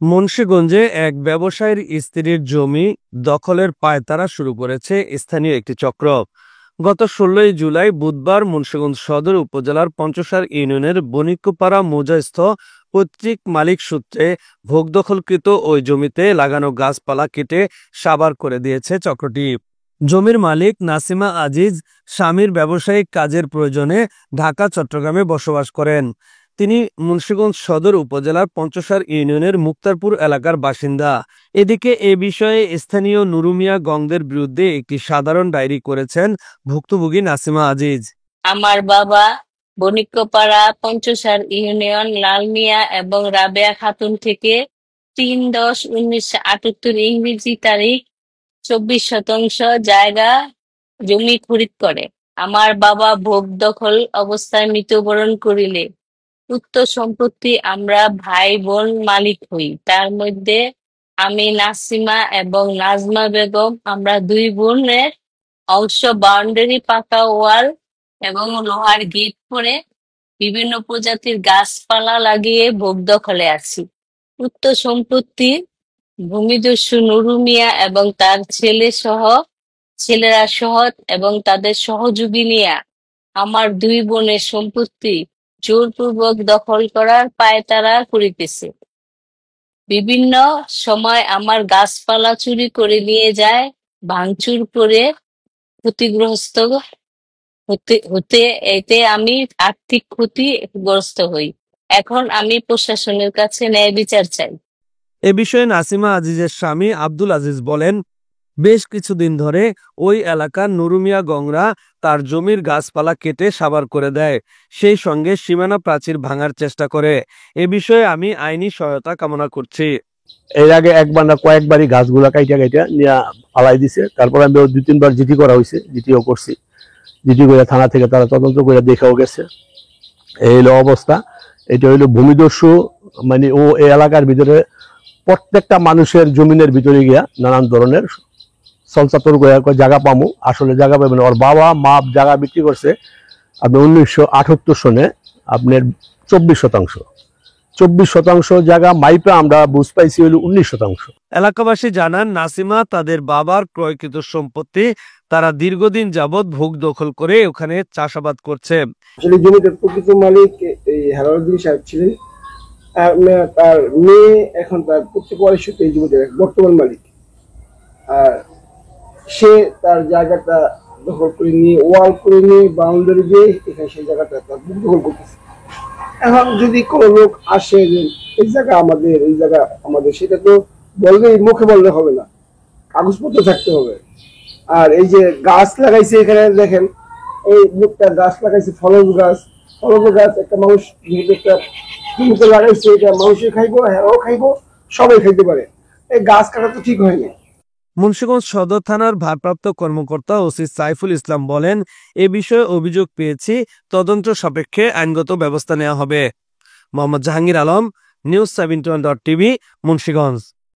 মুন্সিগঞ্জে এক ব্যবসায়ীর স্ত্রীর জমি দখলের পায়তারা শুরু করেছে স্থানীয় একটি চক্র। গত ১৬ জুলাই বুধবার মুন্সিগঞ্জ সদর উপজেলার পঞ্চসার ইউনিয়নের বণিকপাড়া মৌজাস্থ পৈতৃক মালিক সূত্রে ভোগ দখলকৃত ওই জমিতে লাগানো গাছপালা কেটে সাবার করে দিয়েছে চক্রটি। জমির মালিক নাসিমা আজিজ স্বামীর ব্যবসায়িক কাজের প্রয়োজনে ঢাকা চট্টগ্রামে বসবাস করেন। তিনি মুন্সিগঞ্জ সদর উপজেলার পঞ্চসার ইউনিয়নের মুক্তারপুর এলাকার বাসিন্দা। এদিকে এ বিষয়ে স্থানীয় নুরুমিয়া গংদের বিরুদ্ধে একটি সাধারণ ডায়েরি করেছেন ভুক্তভোগী নাসিমা আজিজ। আমার বাবা বণিকপাড়া পঞ্চসার ইউনিয়ন লালমিয়া এবং রাবেয়া খাতুন থেকে ৩-১০-১৯৭৮ ইংরেজি তারিখ ২৪ শতাংশ জায়গা জমি খরিদ করে। আমার বাবা ভোগ দখল অবস্থায় মৃত্যুবরণ করিলে উক্ত সম্পত্তি আমরা ভাই বোন মালিক হই। তার মধ্যে আমি নাসিমা এবং নাজমা বেগম আমরা দুই বোনের অংশ বাউন্ডারি পাকা ওয়াল এবং লোহার গেট করে বিভিন্ন প্রজাতির গাছপালা লাগিয়ে ভোগ দখলে আছি। উক্ত সম্পত্তি ভূমিদস্যু নুরু মিয়া এবং তার ছেলেরা সহ এবং তাদের সহযোগী নিয়ে আমার দুই বোনের সম্পত্তি জোরপূর্বক দখল করার পায়তারা করিতেছে। বিভিন্ন সময় আমার গাছপালা চুরি করে নিয়ে যায়, ভাঙচুর করে ক্ষতিগ্রস্ত হতে এতে আমি আর্থিক ক্ষতিগ্রস্ত হই। এখন আমি প্রশাসনের কাছে ন্যায় বিচার চাই। এ বিষয়ে নাসিমা আজিজের স্বামী আব্দুল আজিজ বলেন, বেশ কিছুদিন ধরে ওই এলাকার নুরুমিয়া গংরা তার জমির গাছপালা কেটে সাবার করে দেয়, সেই সঙ্গে সীমানা প্রাচীর ভাঙার চেষ্টা করে। এ বিষয়ে আমি আইনি সহায়তা কামনা করছি। এর আগে একবার না কয়েকবারই গাছগুলা কাইটা নিয়ে ফালাই দিছে। তারপর আমি ২-৩ বার জিডি করা হয়েছে, জিডিও করছি। জিডি করে থানা থেকে তারা তদন্ত করে দেখেও গেছে। এই হলো অবস্থা। এটা হইলো ভূমিদস্যু, মানে ও এই এলাকার ভিতরে প্রত্যেকটা মানুষের জমিনের ভিতরে গিয়া নানান ধরনের চলচাতর করে জায়গা পামু, আসলে জায়গা পাবেন। ওর বাবা মা জায়গা বিক্রি করছে আপনার ১৯৭৮ সনে আপনার ২৪ শতাংশ জায়গা মাইপে আমরা বুঝ পাইছি হইল ১৯ শতাংশ। এলাকাবাসী জানান, নাসিমা তাদের বাবার ক্রয়কৃত সম্পত্তি তারা দীর্ঘদিন যাবৎ ভোগ দখল করে ওখানে চাষাবাদ করছে। আসলে জমিটার প্রকৃত মালিক এই হেলালুদ্দিন সাহেব ছিলেন। তার মেয়ে এখন তার প্রত্যেক ওয়ারিশতে এই জমিটার বর্তমান মালিক। আর সে তার জায়গাটা দখল করে নিয়ে ওয়াল করে নিয়ে বাউন্ডারি দিয়ে এখানে সেই জায়গাটা তার দখল করতেছে। এখন যদি কোনো লোক আসে যে এই জায়গা আমাদের, সেটা তো মুখে বললে হবে না, কাগজপত্র থাকতে হবে। আর এই যে গাছ লাগাইছে এখানে দেখেন, এই লোকটা গাছ লাগাইছে ফলজ গাছ একটা মানুষ একটা জমিতে লাগাইছে, এটা মানুষের খাইবো, হ্যাঁও খাইবো, সবাই খাইতে পারে। এই গাছ কাটা তো ঠিক হয়নি। মুন্সিগঞ্জ সদর থানার ভারপ্রাপ্ত কর্মকর্তা ওসি সাইফুল ইসলাম বলেন, এ বিষয়ে অভিযোগ পেয়েছি, তদন্ত সাপেক্ষে আইনগত ব্যবস্থা নেওয়া হবে। Mohammad Jahangir Alam, news 71.tv, Munshiganj.